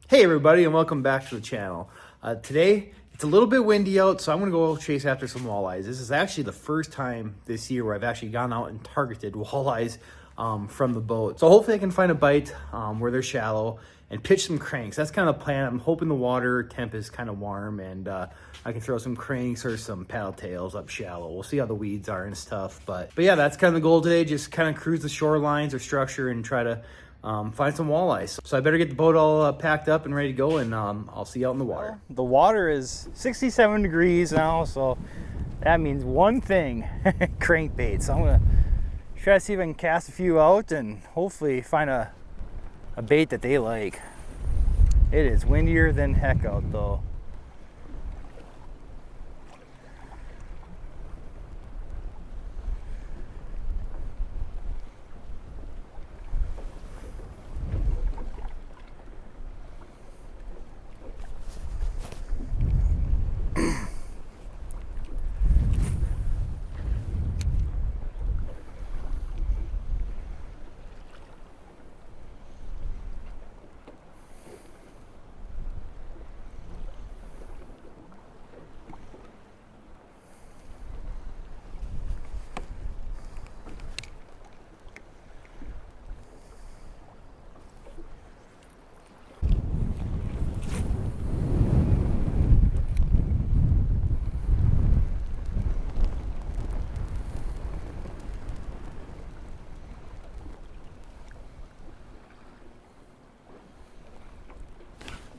Hey everybody, and welcome back to the channel. Today, it's a little bit windy out, so I'm going to go chase after some walleyes. This is actually the first time this year where I've actually gone out and targeted walleyes from the boat. So hopefully I can find a bite where they're shallow and pitch some cranks. That's kind of the plan. I'm hoping the water temp is kind of warm and I can throw some cranks or some paddle tails up shallow. We'll see how the weeds are and stuff. But yeah, that's kind of the goal today. Just kind of cruise the shorelines or structure and try to find some walleyes. So I better get the boat all packed up and ready to go, and I'll see you out in the water. The water is 67 degrees now, so that means one thing, crankbait. So I'm gonna try to see if I can cast a few out and hopefully find a bait that they like. It is windier than heck out though.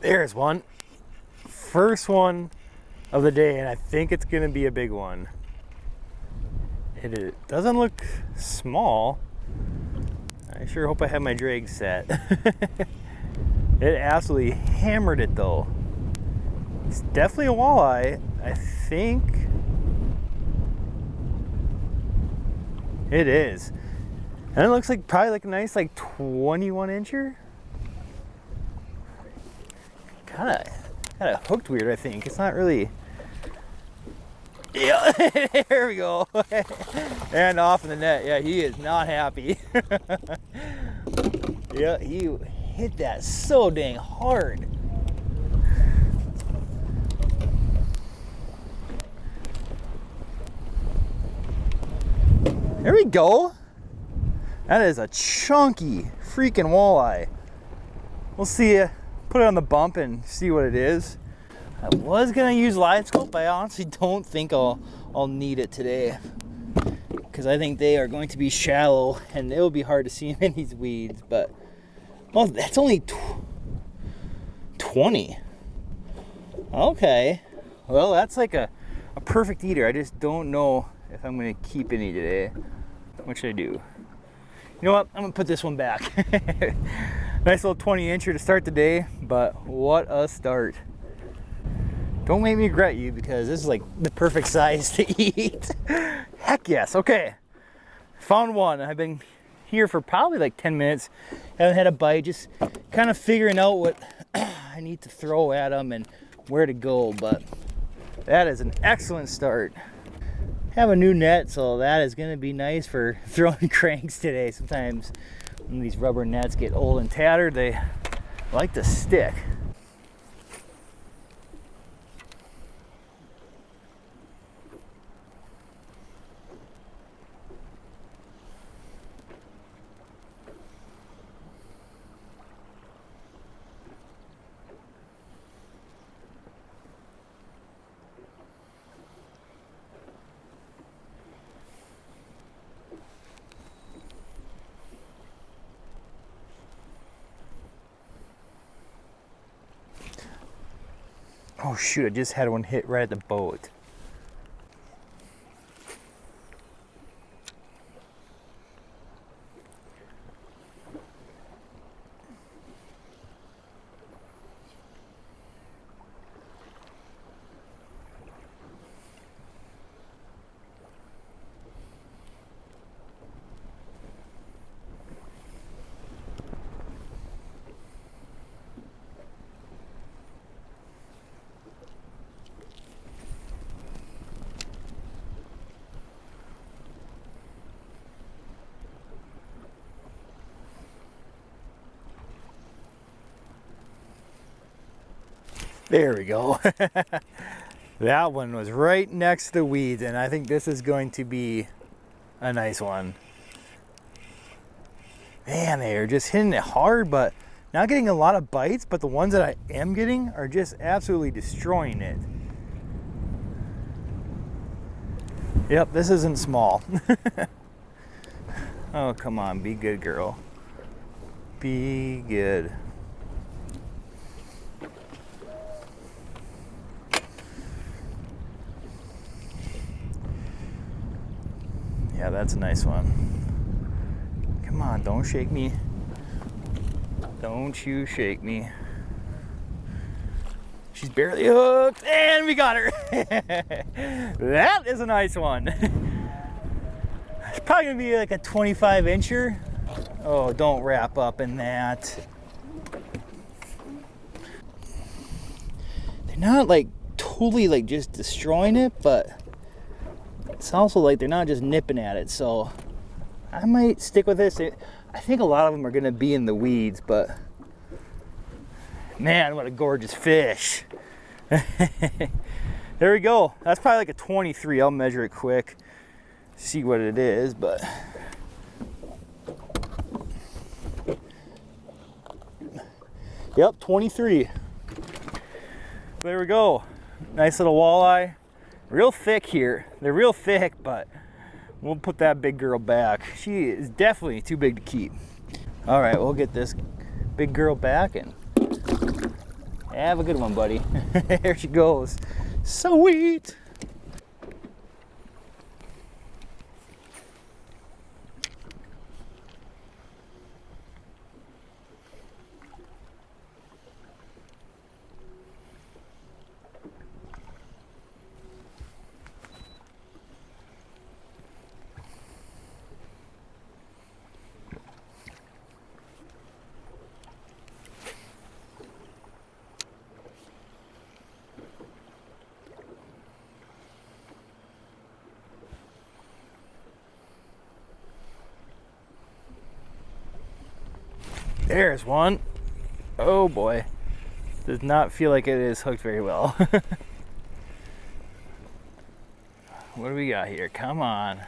There's one. First one of the day, and I think it's gonna be a big one. It doesn't look small. I sure hope I have my drag set. It absolutely hammered it though. It's definitely a walleye. I think it is. And it looks like probably like a nice like 21 incher. Kind of hooked weird, I think. It's not really. Yeah, there we go. And off in the net. Yeah, he is not happy. Yeah, he hit that so dang hard. There we go. That is a chunky freaking walleye. We'll see you. Put it on the bump and see what it is. I was gonna use live scope. I honestly don't think I'll need it today because I think they are going to be shallow and it'll be hard to see them in these weeds. But well, that's only 20. Okay, well that's like a perfect eater. I just don't know if I'm gonna keep any today. What should I do? You know what? I'm gonna put this one back. Nice little 20 incher to start the day, but what a start. Don't make me regret you because this is like the perfect size to eat. Heck yes, okay. Found one. I've been here for probably like 10 minutes. Haven't had a bite, just kind of figuring out what I need to throw at them and where to go, but that is an excellent start. Have a new net, so that is gonna be nice for throwing cranks today. Sometimes when these rubber nets get old and tattered, they like to stick. Oh shoot, I just had one hit right at the boat. There we go. That one was right next to the weeds, and I think this is going to be a nice one. Man, they are just hitting it hard, but not getting a lot of bites, but the ones that I am getting are just absolutely destroying it. Yep, this isn't small. Oh, come on, be good, girl. Be good. Yeah, that's a nice one. Come on, don't shake me. Don't you shake me. She's barely hooked, and we got her. That is a nice one. It's probably gonna be like a 25-incher. Oh, don't wrap up in that. They're not like totally like just destroying it, but it's also like they're not just nipping at it, so I might stick with this. I think a lot of them are gonna be in the weeds, but man, what a gorgeous fish. There we go. That's probably like a 23. I'll measure it quick, see what it is, but yep, 23. There we go. Nice little walleye. Real thick here. They're real thick, but we'll put that big girl back. She is definitely too big to keep. All right, we'll get this big girl back and have a good one, buddy. There she goes. Sweet. There's one. Oh boy. Does not feel like it is hooked very well. What do we got here? Come on.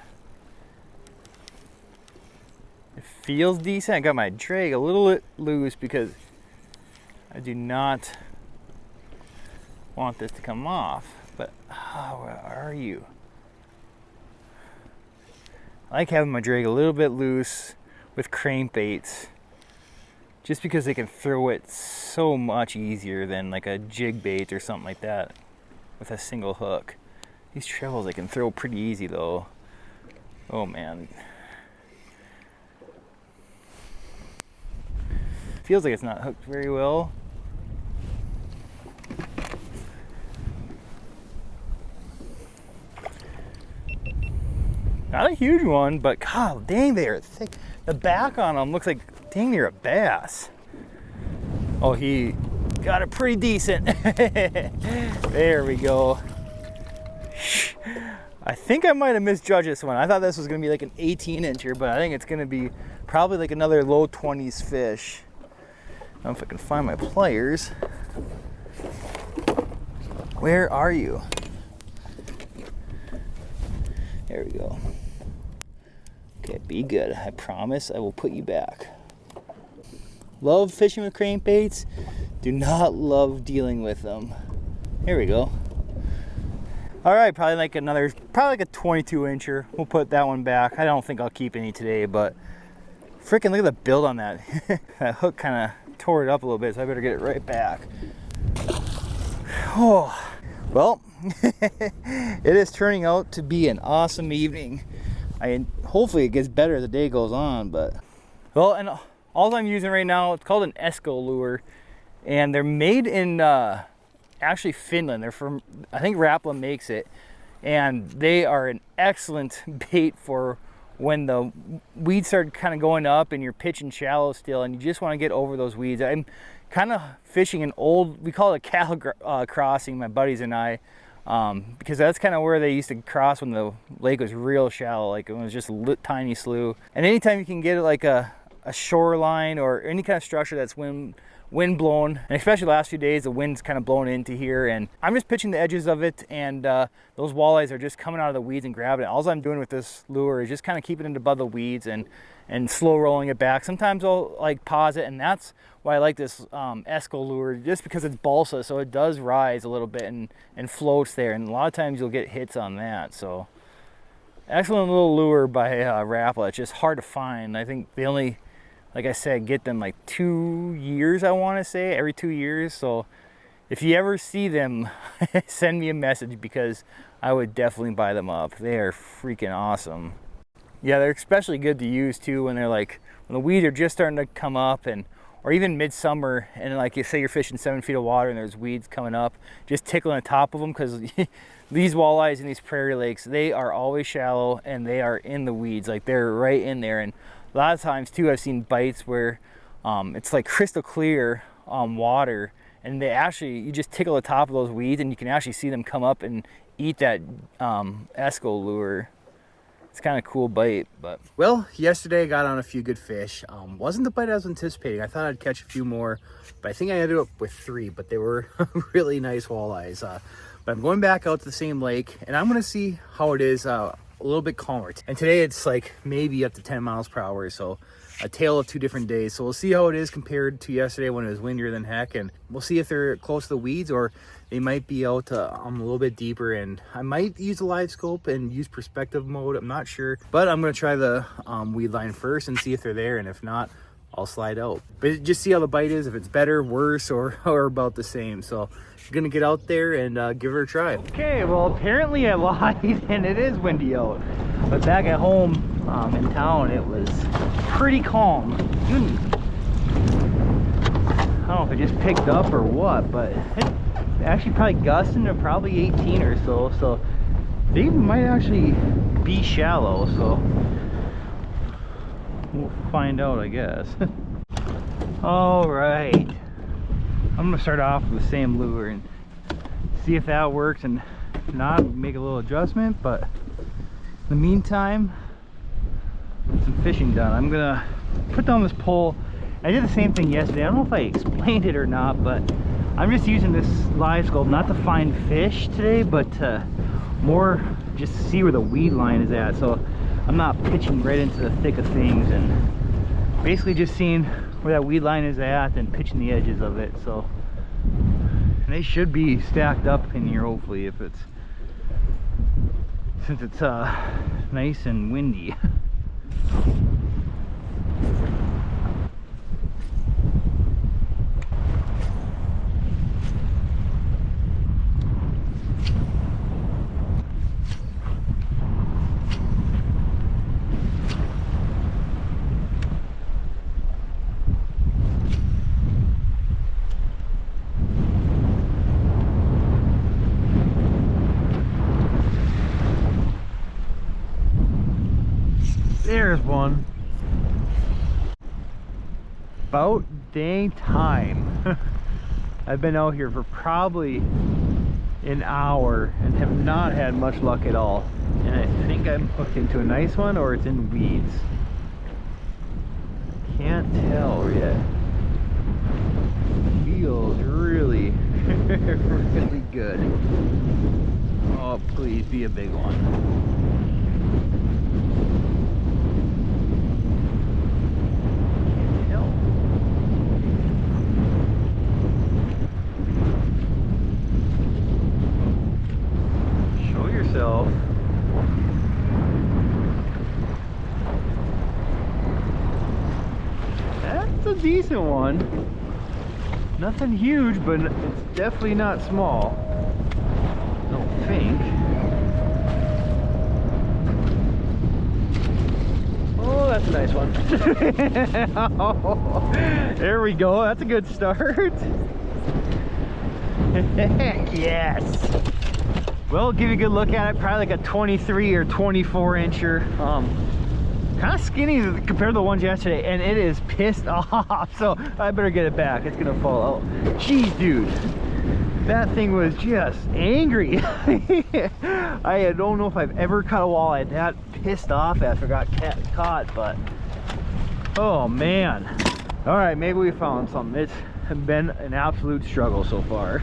It feels decent. I got my drag a little bit loose because I do not want this to come off. But where are you? I like having my drag a little bit loose with crankbaits, just because they can throw it so much easier than like a jig bait or something like that with a single hook. These trebles they can throw pretty easy though. Oh man. Feels like it's not hooked very well. Not a huge one, but god dang, they are thick. The back on them looks like, dang, they're a bass. Oh, he got it pretty decent. There we go. I think I might have misjudged this one. I thought this was gonna be like an 18-incher, but I think it's gonna be probably like another low 20s fish. I don't know if I can find my pliers. Where are you? There we go. Okay, be good. I promise I will put you back. Love fishing with crankbaits. Do not love dealing with them. Here we go. All right, probably like a 22-incher. We'll put that one back. I don't think I'll keep any today, but freaking look at the build on that. That hook kind of tore it up a little bit, so I better get it right back. Oh, well, it is turning out to be an awesome evening. Hopefully it gets better as the day goes on, but well, and all I'm using right now, it's called an Esco lure, and they're made in actually Finland. They're from, I think Rapala makes it, and they are an excellent bait for when the weeds start kind of going up and you're pitching shallow still and you just want to get over those weeds. I'm kind of fishing an old, we call it a cattle crossing, my buddies and I, because that's kind of where they used to cross when the lake was real shallow, like it was just a tiny slough. And anytime you can get like a shoreline or any kind of structure that's wind blown, and especially the last few days, the wind's kind of blown into here, and I'm just pitching the edges of it, and those walleyes are just coming out of the weeds and grabbing it. All I'm doing with this lure is just kind of keeping it above the weeds and slow rolling it back. Sometimes I'll like pause it, and that's why I like this Esco lure, just because it's balsa, so it does rise a little bit and floats there, and a lot of times you'll get hits on that. So excellent little lure by Rapala. It's just hard to find. I think they only, like I said, get them like 2 years, I want to say, every 2 years. So if you ever see them, send me a message, because I would definitely buy them up. They are freaking awesome. Yeah, they're especially good to use too when they're like, when the weeds are just starting to come up, and or even midsummer, and like you say you're fishing 7 feet of water and there's weeds coming up, just tickling the top of them, because these walleyes in these prairie lakes, they are always shallow and they are in the weeds, like they're right in there. And a lot of times too, I've seen bites where it's like crystal clear water, and they actually, you just tickle the top of those weeds and you can actually see them come up and eat that Esco lure. It's kind of cool bite. But well, yesterday I got on a few good fish. Wasn't the bite I was anticipating. I thought I'd catch a few more, but I think I ended up with 3, but they were really nice walleyes. But I'm going back out to the same lake, and I'm going to see how it is a little bit calmer. And today it's like maybe up to 10 miles per hour, so a tale of 2 different days. So we'll see how it is compared to yesterday when it was windier than heck, and we'll see if they're close to the weeds or they might be out a little bit deeper. And I might use a live scope and use perspective mode, I'm not sure, but I'm going to try the weed line first and see if they're there, and if not, I'll slide out. But just see how the bite is, if it's better, worse, or about the same. So I'm gonna get out there and give her a try. Okay, well apparently I lied and it is windy out, but back at home in town it was pretty calm. I don't know if it just picked up or what, but it actually probably gusting to probably 18 or so, so they might actually be shallow, so we'll find out, I guess. All right, I'm gonna start off with the same lure and see if that works, and if not, make a little adjustment. But in the meantime, some fishing done. I'm gonna put down this pole. I did the same thing yesterday. I don't know if I explained it or not, but I'm just using this live scope not to find fish today, but more just to see where the weed line is at. So I'm not pitching right into the thick of things, and basically just seeing where that weed line is at and pitching the edges of it. So, and they should be stacked up in here, hopefully, if it's, since it's nice and windy. There's one. About dang time. I've been out here for probably an hour and have not had much luck at all. And I think I'm hooked into a nice one, or it's in weeds. Can't tell yet. Feels really, really good. Oh, please be a big one. That's a decent one. Nothing huge, but it's definitely not small. I don't think. Oh, that's a nice one. Oh, there we go. That's a good start. Yes. Well, give you a good look at it. Probably like a 23 or 24 incher. Kind of skinny compared to the ones yesterday, and it is pissed off. So I better get it back. It's gonna fall out. Jeez, dude, that thing was just angry. I don't know if I've ever caught a walleye that pissed off after I got caught, but oh man. All right, maybe we found something. been an absolute struggle so far.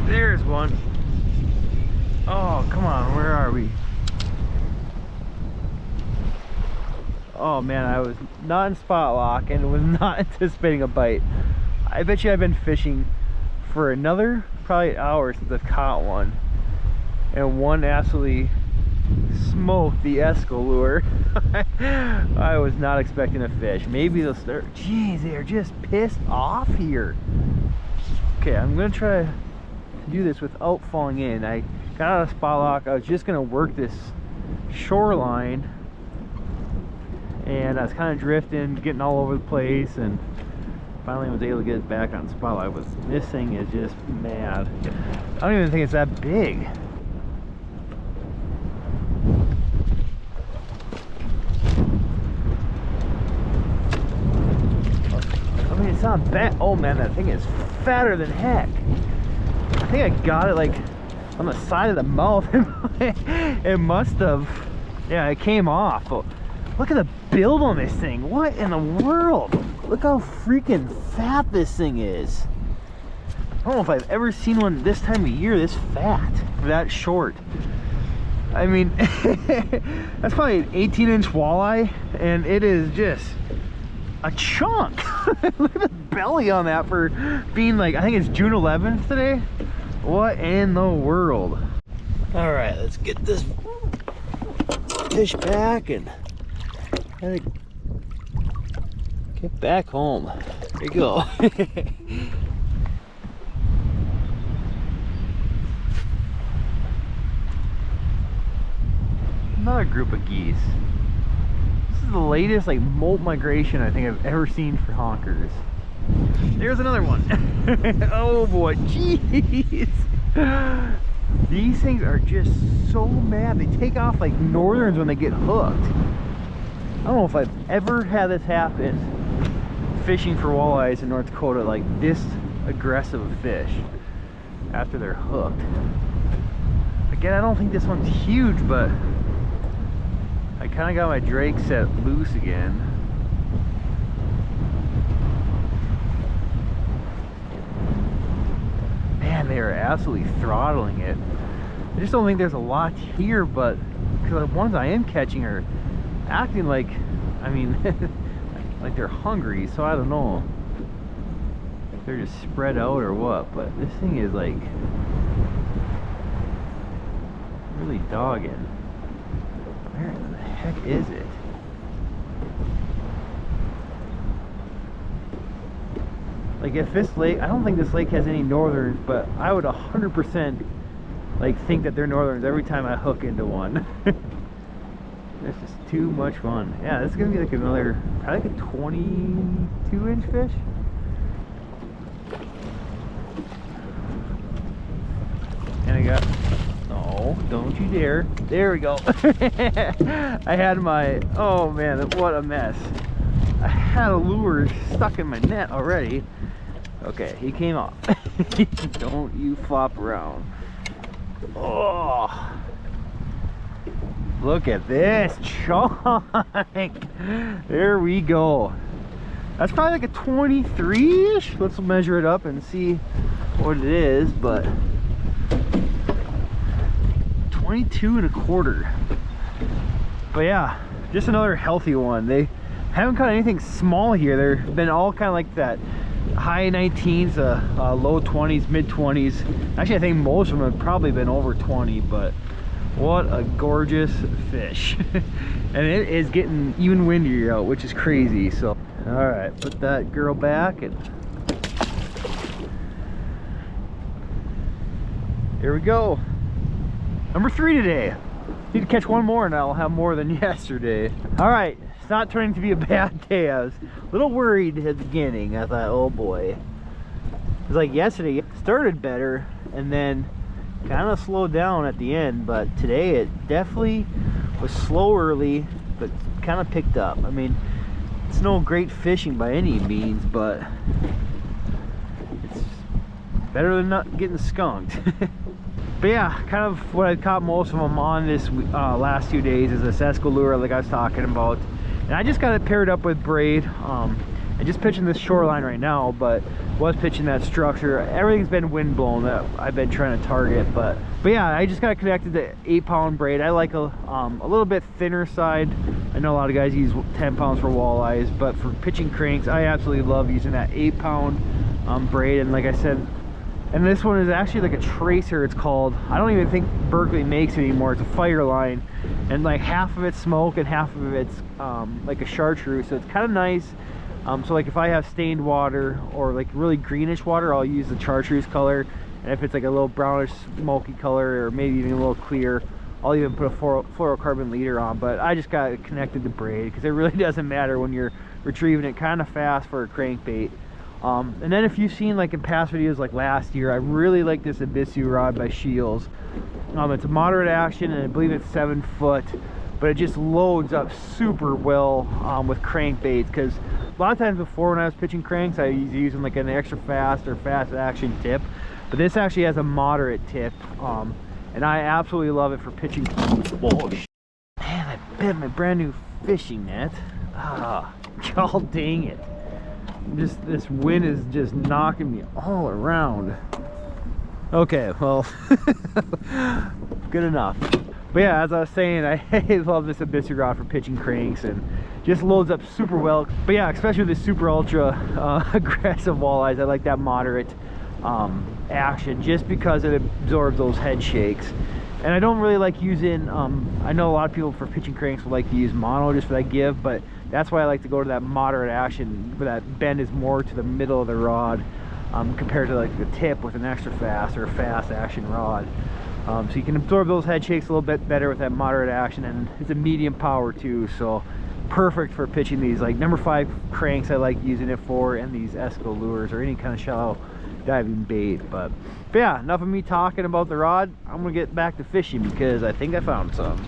There's one. Oh, come on, where are we? Oh man, I was not in spot lock and was not anticipating a bite. I bet you I've been fishing for another probably hour since I've caught one. And one absolutely smoked the Esco lure. I was not expecting a fish. Maybe they'll start. Jeez, they are just pissed off here. Okay, I'm gonna try to do this without falling in. I got out of spot lock. I was just gonna work this shoreline, and I was kind of drifting, getting all over the place, and finally I was able to get it back on spot lock. But this thing is just mad. I don't even think it's that big. I mean, it's not bad. Oh man, that thing is fatter than heck. I think I got it like on the side of the mouth. It must have. Yeah, it came off. But look at the build on this thing. What in the world? Look how freaking fat this thing is. I don't know if I've ever seen one this time of year this fat, that short. I mean, that's probably an 18-inch walleye, and it is just a chunk. Look at the belly on that for being like, I think it's June 11th today. What in the world? All right, let's get this fish back and get back home. There you go. Another group of geese. This is the latest like molt migration I think I've ever seen for honkers. There's another one. Oh boy, jeez. These things are just so mad. They take off like northerns when they get hooked. I don't know if I've ever had this happen fishing for walleyes in North Dakota, like this aggressive fish after they're hooked. Again, I don't think this one's huge, but I kind of got my drake set loose again. Man, they are absolutely throttling it. I just don't think there's a lot here, but because the ones I am catching are acting like, I mean, like they're hungry, so I don't know if they're just spread out or what, but this thing is like really dogging. Where the heck is it? Like if this lake, I don't think this lake has any northerns, but I would 100% like think that they're northerns every time I hook into one. It's just too much fun. Yeah, this is gonna be like another, probably like a 22-inch fish. And I got, no, don't you dare. There we go. I had my, oh man, what a mess. I had a lure stuck in my net already. Okay, he came off. Don't you flop around. Oh, look at this chunk. There we go. That's probably like a 23-ish. Let's measure it up and see what it is, but 22.25. But yeah, just another healthy one. They haven't caught anything small here. They've been all kind of like that high 19s, low 20s, mid 20s. Actually, I think most of them have probably been over 20, but what a gorgeous fish. And it is getting even windier out, which is crazy. So all right, put that girl back, and here we go. Number 3 today. Need to catch one more and I'll have more than yesterday. All right, it's not turning to be a bad day. I was a little worried at the beginning. I thought, oh boy. It was like yesterday, it started better and then kind of slowed down at the end, but today it definitely was slow early but kind of picked up. I mean, it's no great fishing by any means, but it's better than not getting skunked. But yeah, kind of what I caught most of them on this last 2 days is this Esco lure like I was talking about. And I just got it paired up with braid. I'm just pitching this shoreline right now, but was pitching that structure. Everything's been wind blown that I've been trying to target, but yeah, I just got connected to 8-pound braid. I like a little bit thinner side. I know a lot of guys use 10 pounds for walleyes, but for pitching cranks, I absolutely love using that 8-pound braid. And like I said, and this one is actually like a tracer, it's called. I don't even think Berkeley makes it anymore. It's a fire line, and like half of it's smoke and half of it's like a chartreuse, so it's kind of nice. So like if I have stained water or like really greenish water, I'll use the chartreuse color, and if it's like a little brownish smoky color or maybe even a little clear, I'll even put a fluorocarbon leader on. But I just got it connected to braid because it really doesn't matter when you're retrieving it kind of fast for a crankbait. And then if you've seen like in past videos like last year, I really like this Abyssal rod by Shields. It's a moderate action, and I believe it's 7 foot, but it just loads up super well with crankbaits, because a lot of times before when I was pitching cranks, I was using like an extra fast or fast action tip, but this actually has a moderate tip, and I absolutely love it for pitching. Whoa, man, I bent my brand new fishing net. God dang it. This wind is just knocking me all around. Okay, well, good enough. But yeah, as I was saying, I love this Abyssal rod for pitching cranks, and just loads up super well. But yeah, especially with the super ultra aggressive walleyes, I like that moderate action just because it absorbs those head shakes. And I don't really like using, I know a lot of people for pitching cranks would like to use mono just for that give, but that's why I like to go to that moderate action, where that bend is more to the middle of the rod compared to like the tip with an extra fast or a fast action rod. So you can absorb those head shakes a little bit better with that moderate action, and it's a medium power too, so perfect for pitching these like number 5 cranks I like using it for, and these Esco lures or any kind of shallow diving bait. But yeah, enough of me talking about the rod. I'm gonna get back to fishing because I think I found some.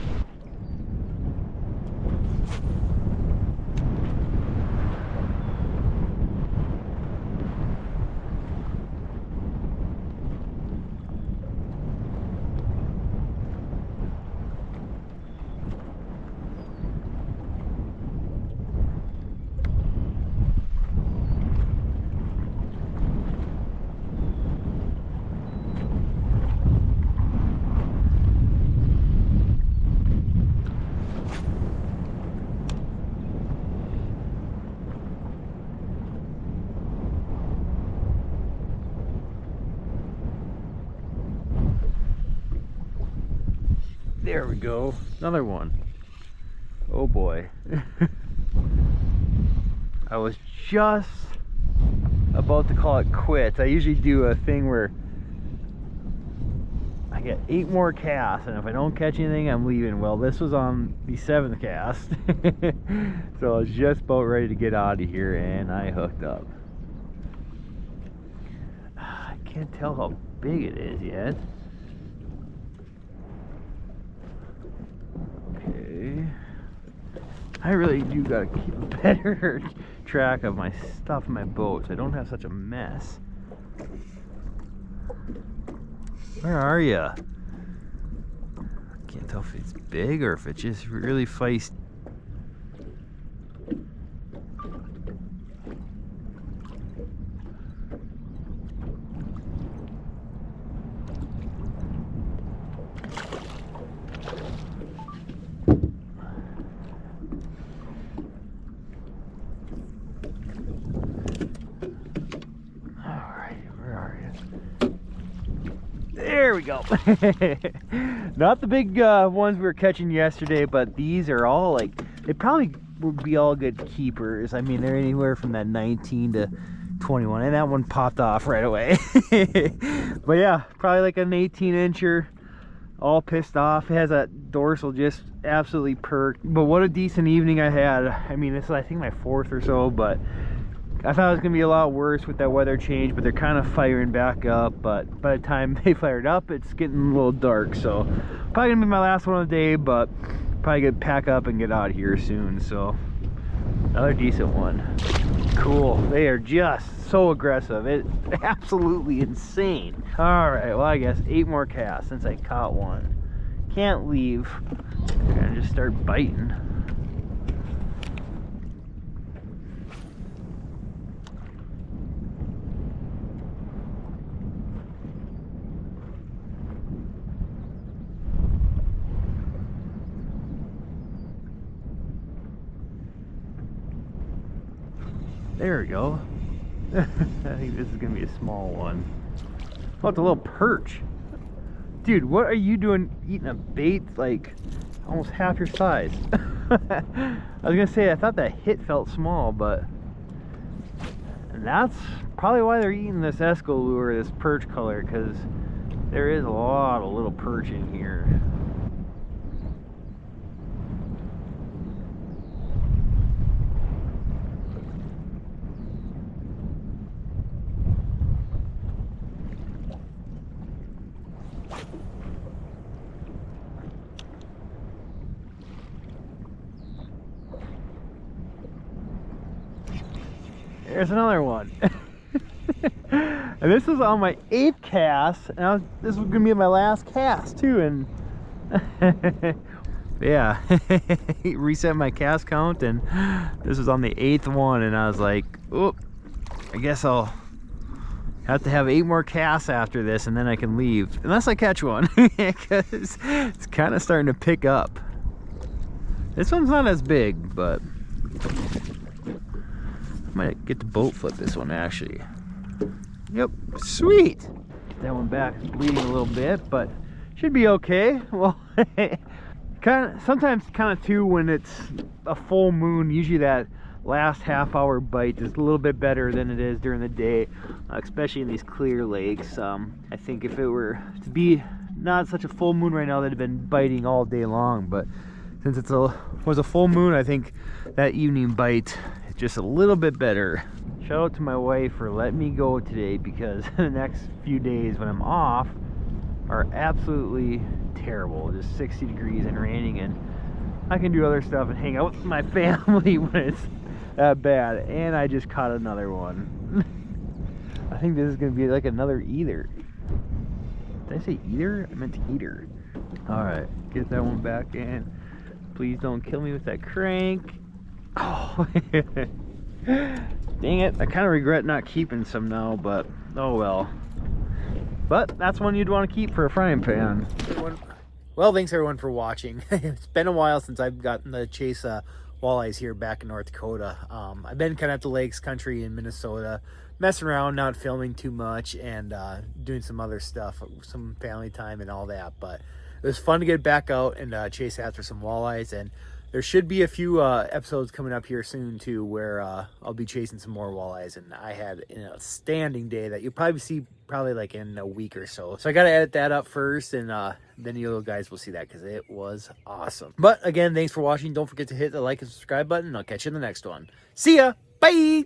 There we go, another one. Oh boy. I was just about to call it quits. I usually do a thing where I get 8 more casts, and if I don't catch anything, I'm leaving. Well, this was on the 7th cast. So I was just about ready to get out of here, and I hooked up. I can't tell how big it is yet. Okay, I really do gotta keep a better track of my stuff in my boat so I don't have such a mess. Where are you? Can't tell if it's big or if it's just really feisty. There we go. Not the big ones we were catching yesterday, but these are all like, they probably would be all good keepers. I mean, they're anywhere from that 19 to 21, and that one popped off right away. But yeah, probably like an 18-incher, all pissed off. It has that dorsal just absolutely perked. But what a decent evening I had. I mean, this is I think my 4th or so, but I thought it was going to be a lot worse with that weather change, but they're kind of firing back up. But by the time they fired up, it's getting a little dark, so probably going to be my last one of the day. But probably gonna pack up and get out of here soon. So another decent one. Cool. They are just so aggressive. It's absolutely insane. All right, well, I guess 8 more casts since I caught one. Can't leave. They're gonna just start biting. There we go. I think this is gonna be a small one. Oh, it's a little perch. Dude, what are you doing eating a bait like almost half your size? I was gonna say, I thought that hit felt small, but that's probably why they're eating this Esco lure, this perch color, because there is a lot of little perch in here. There's another one. And this was on my 8th cast, and this was gonna be my last cast too. And yeah, reset my cast count, and this was on the 8th one, and I was like, oh, I guess I'll have to have 8 more casts after this, and then I can leave, unless I catch one, because it's kind of starting to pick up. This one's not as big, but might get to boat flip this one actually. Yep, sweet. Get that one back. It's bleeding a little bit, but should be okay. Well, sometimes too when it's a full moon, usually that last half-hour bite is a little bit better than it is during the day, especially in these clear lakes. I think if it were to be not such a full moon right now, they'd have been biting all day long, but since was a full moon, I think that evening bite is just a little bit better. Shout out to my wife for letting me go today, because the next few days when I'm off are absolutely terrible. Just 60 degrees and raining, and I can do other stuff and hang out with my family when it's that bad. And I just caught another one. I think this is gonna be like another either. Did I say either? I meant eater. All right, get that one back in. Please don't kill me with that crank. Oh, dang it. I kind of regret not keeping some now, but oh well. But that's one you'd want to keep for a frying pan. Well, thanks everyone for watching. It's been a while since I've gotten to chase walleyes here back in North Dakota. I've been kind of at the lakes country in Minnesota, messing around, not filming too much, and doing some other stuff, some family time and all that. But it was fun to get back out and chase after some walleyes, and there should be a few episodes coming up here soon too, where I'll be chasing some more walleyes. And I had an outstanding day that you'll probably see like in a week or so. So I got to edit that up first, and then you guys will see that, because it was awesome. But again, thanks for watching. Don't forget to hit the like and subscribe button, and I'll catch you in the next one. See ya. Bye.